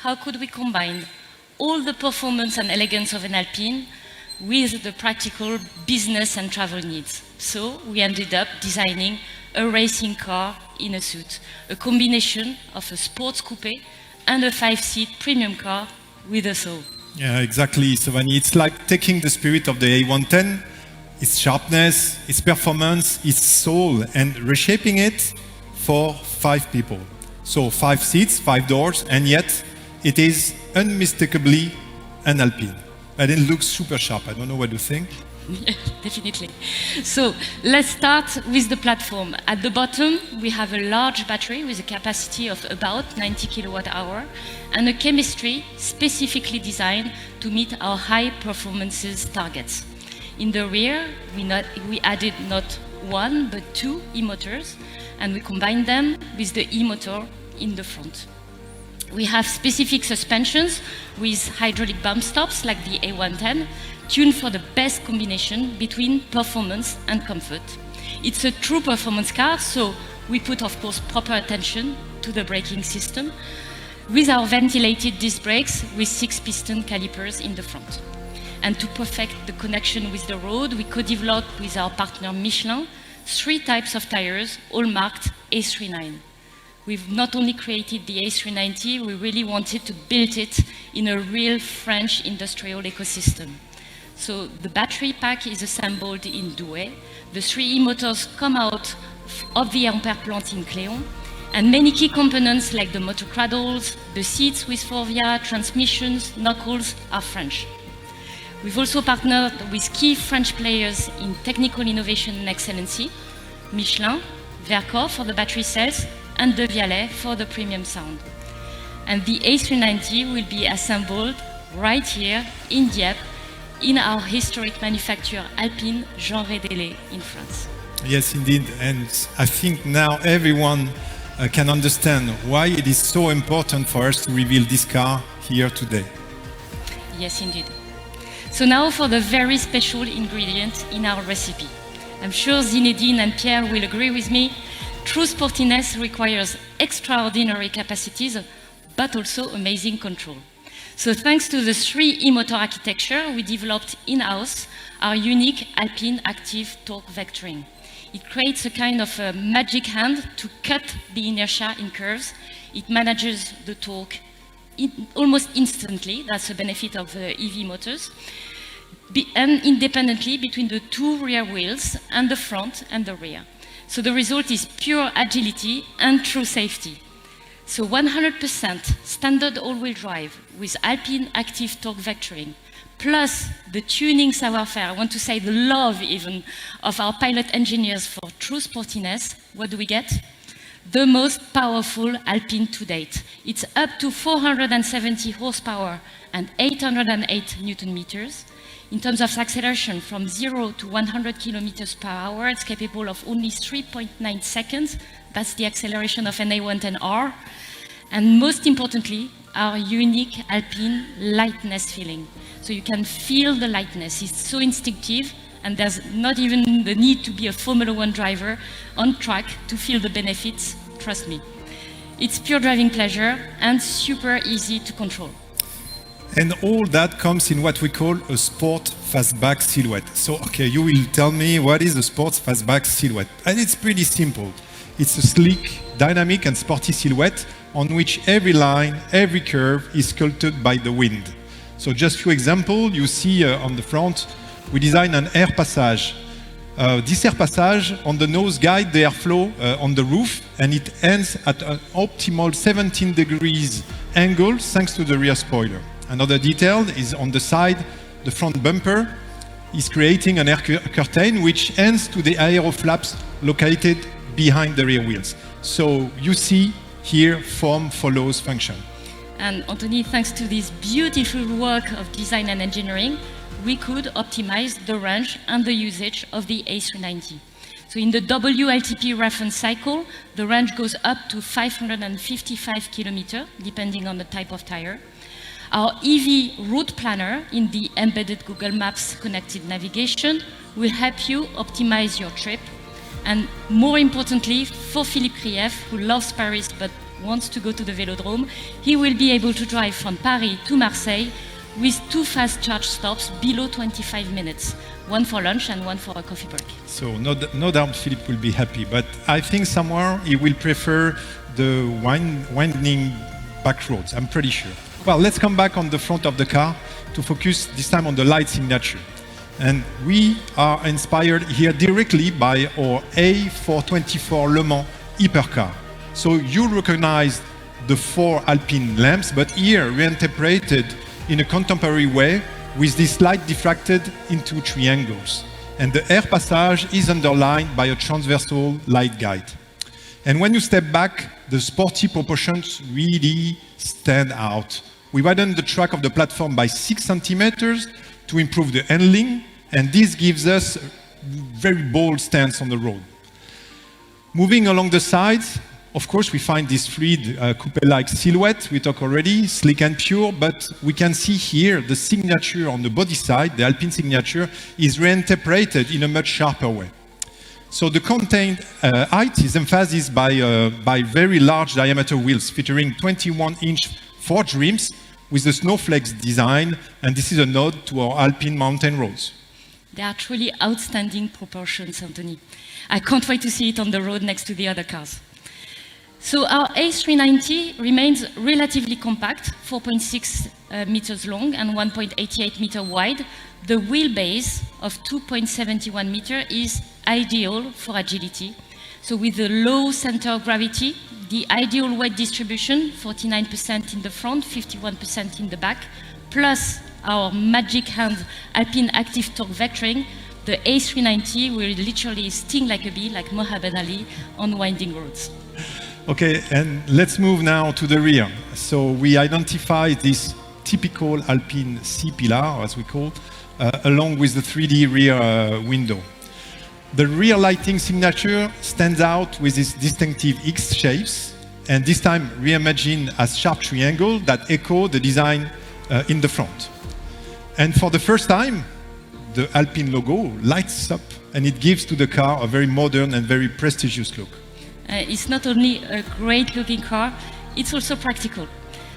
how could we combine all the performance and elegance of an Alpine with the practical business and travel needs. So we ended up designing a racing car in a suit, a combination of a sports coupe and a 5-seat premium car with a soul. Yeah, exactly, Savani. It's like taking the spirit of the A110, its sharpness, its performance, its soul, and reshaping it for 5 people. So 5 seats, 5 doors, and yet it is unmistakably an Alpine. And it looks super sharp. I don't know what you think. Yeah, definitely. So let's start with the platform. At the bottom, we have a large battery with a capacity of about 90 kilowatt hour and a chemistry specifically designed to meet our high performances targets. In the rear, we added not 1 but 2 e-motors, and we combined them with the e-motor in the front. We have specific suspensions with hydraulic bump stops like the A110, tuned for the best combination between performance and comfort. It's a true performance car, so we put, of course, proper attention to the braking system with our ventilated disc brakes with 6-piston calipers in the front. And to perfect the connection with the road, we co-developed with our partner Michelin 3 types of tires, all marked A390. We've not only created the A390, we really wanted to build it in a real French industrial ecosystem. So the battery pack is assembled in Douai, the 3 e-motors come out of the Ampere plant in Cléon, and many key components like the motor cradles, the seats with Forvia, transmissions, knuckles are French. We've also partnered with key French players in technical innovation and excellency, Michelin, Vercors for the battery cells, and De Vialet for the premium sound. And the A390 will be assembled right here in Dieppe, in our historic manufacturer Alpine Jean Rédélé in France. Yes, indeed. And I think now everyone can understand why it is so important for us to reveal this car here today. Yes, indeed. So now for the very special ingredient in our recipe. I'm sure Zinedine and Pierre will agree with me. True sportiness requires extraordinary capacities, but also amazing control. So thanks to the 3 e-motor architecture, we developed in-house our unique Alpine active torque vectoring. It creates a kind of a magic hand to cut the inertia in curves. It manages the torque almost instantly. That's the benefit of EV motors. And independently between the 2 rear wheels and the front and the rear. So the result is pure agility and true safety. So 100% standard all-wheel drive with Alpine active torque vectoring, plus the tuning savoir-faire, I want to say the love even of our pilot engineers for true sportiness. What do we get? The most powerful Alpine to date. It's up to 470 horsepower and 808 Newton meters. In terms of acceleration, from 0 to 100 kilometers per hour, it's capable of only 3.9 seconds. That's the acceleration of an A110R. And most importantly, our unique Alpine lightness feeling. So you can feel the lightness. It's so instinctive, and there's not even the need to be a Formula 1 driver on track to feel the benefits, trust me. It's pure driving pleasure and super easy to control. And all that comes in what we call a sport fastback silhouette. So, okay, you will tell me what is a sports fastback silhouette. And it's pretty simple. It's a sleek, dynamic and sporty silhouette on which every line, every curve is sculpted by the wind. So just a few examples, you see on the front, we designed an air passage. This air passage on the nose guide the airflow on the roof, and it ends at an optimal 17 degrees angle thanks to the rear spoiler. Another detail is on the side, the front bumper is creating an air curtain which ends to the aero flaps located behind the rear wheels. So you see here form follows function. And Anthony, thanks to this beautiful work of design and engineering, we could optimize the range and the usage of the A390. So in the WLTP reference cycle, the range goes up to 555 kilometers, depending on the type of tire. Our EV route planner in the embedded Google Maps connected navigation will help you optimize your trip. And more importantly, for Philippe Krief, who loves Paris but wants to go to the velodrome, he will be able to drive from Paris to Marseille with 2 fast charge stops below 25 minutes, one for lunch and one for a coffee break. So no doubt Philippe will be happy, but I think somewhere he will prefer the winding back roads, I'm pretty sure. Well, let's come back on the front of the car to focus this time on the light signature. And we are inspired here directly by our A424 Le Mans hypercar. So you recognize the 4 Alpine lamps, but here reinterpreted in a contemporary way with this light diffracted into triangles. And the air passage is underlined by a transversal light guide. And when you step back, the sporty proportions really stand out. We widened the track of the platform by 6 centimeters to improve the handling, and this gives us a very bold stance on the road. Moving along the sides, of course, we find this fluid coupe-like silhouette, we talked already, sleek and pure, but we can see here the signature on the body side, the Alpine signature, is reinterpreted in a much sharper way. So the contained height is emphasized by very large diameter wheels featuring 21-inch forged rims with the snowflakes design, and this is a nod to our Alpine mountain roads. They are truly outstanding proportions, Anthony. I can't wait to see it on the road next to the other cars. So our A390 remains relatively compact, 4.6 meters long and 1.88 meter wide. The wheelbase of 2.71 meter is ideal for agility. So with the low center of gravity, the ideal weight distribution, 49% in the front, 51% in the back, plus our magic hand Alpine active torque vectoring, the A390 will literally sting like a bee, like Muhammad Ali on winding roads. Okay, and let's move now to the rear. So we identify this typical Alpine C-pillar, as we call, along with the 3D rear window. The rear lighting signature stands out with its distinctive X shapes, and this time reimagined as sharp triangle that echo the design in the front. And for the first time, the Alpine logo lights up, and it gives to the car a very modern and very prestigious look. It's not only a great-looking car, it's also practical.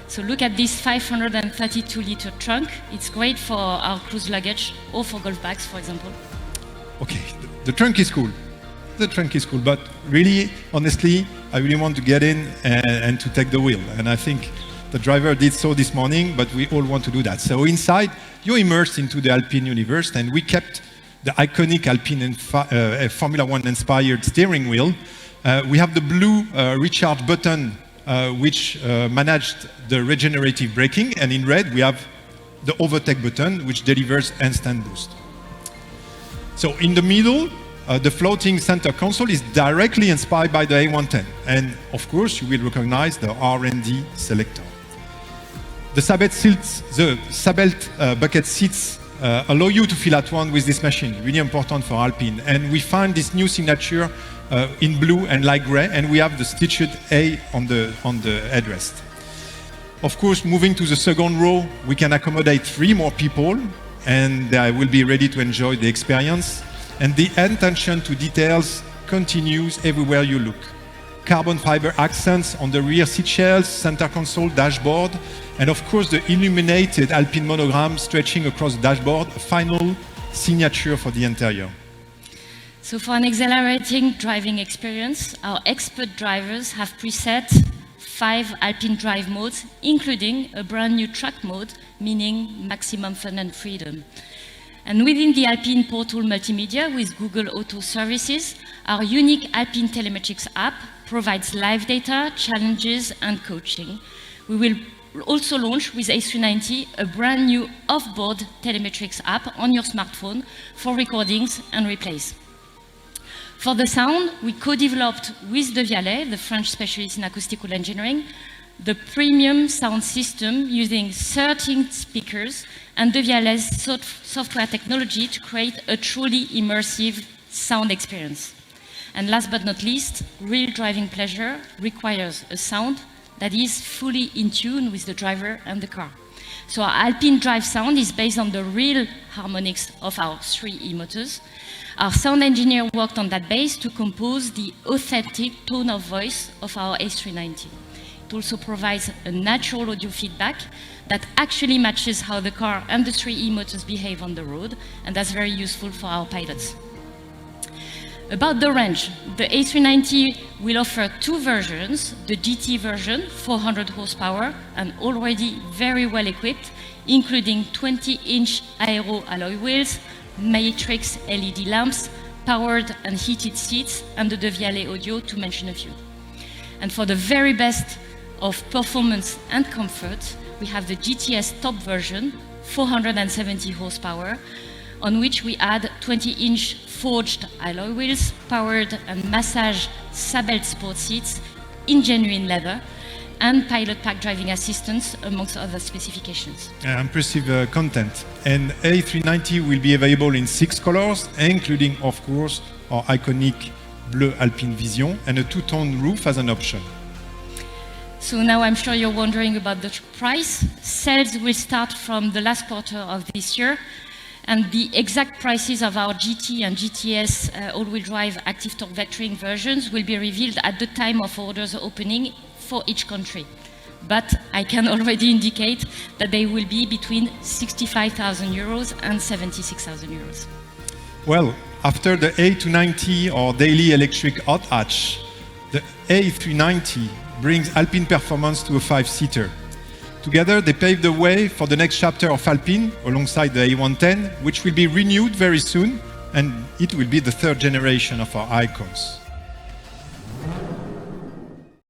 So look at this 532-liter trunk. It's great for our cruise luggage or for golf bags, for example. Okay, the trunk is cool. The trunk is cool, but really, honestly, I really want to get in and to take the wheel. And I think the driver did so this morning, but we all want to do that. So inside, you're immersed into the Alpine universe, and we kept the iconic Alpine and Formula One inspired steering wheel. We have the blue recharge button, which managed the regenerative braking, and in red we have the overtake button, which delivers instant boost. So in the middle, the floating center console is directly inspired by the A110, and of course you will recognize the R&D selector. The Sabelt bucket seats allow you to feel at one with this machine, really important for Alpine, and we find this new signature in blue and light gray, and we have the stitched A on the headrest. Of course, moving to the second row, we can accommodate 3 more people, and they will be ready to enjoy the experience. And the attention to details continues everywhere you look. Carbon fiber accents on the rear seat shells, center console, dashboard, and of course the illuminated Alpine monogram stretching across the dashboard, a final signature for the interior. So for an exhilarating driving experience, our expert drivers have preset 5 Alpine drive modes, including a brand new track mode, meaning maximum fun and freedom. And within the Alpine Portal Multimedia with Google Auto Services, our unique Alpine Telemetrics app provides live data, challenges, and coaching. We will also launch with A390 a brand new off-board telemetrics app on your smartphone for recordings and replays. For the sound, we co-developed with De Vialet, the French specialist in acoustical engineering, the premium sound system using 13 speakers and De Vialet's software technology to create a truly immersive sound experience. And last but not least, real driving pleasure requires a sound that is fully in tune with the driver and the car. So our Alpine Drive sound is based on the real harmonics of our 3 e-motors. Our sound engineer worked on that bass to compose the authentic tone of voice of our A390. It also provides a natural audio feedback that actually matches how the car and the 3E motors behave on the road, and that's very useful for our pilots. About the range, the A390 will offer two versions, the GT version, 400 horsepower, and already very well equipped, including 20-inch aero alloy wheels, matrix LED lamps, powered and heated seats, and the Devialet audio, to mention a few. And for the very best of performance and comfort, we have the GTS top version, 470 horsepower, on which we add 20-inch forged alloy wheels, powered and massage Sabelt sport seats in genuine leather, and pilot pack driving assistance, amongst other specifications. Impressive content. And A390 will be available in 6 colors, including, of course, our iconic bleu Alpine Vision and a two-tone roof as an option. So now I'm sure you're wondering about the price. Sales will start from the last quarter of this year, and the exact prices of our GT and GTS all-wheel drive active torque vectoring versions will be revealed at the time of orders opening for each country. But I can already indicate that they will be between 65,000 euros and 76,000 euros. Well, after the A290 or daily electric hot hatch, the A390 brings Alpine performance to a 5-seater. Together, they pave the way for the next chapter of Alpine alongside the A110, which will be renewed very soon, and it will be the third generation of our icons.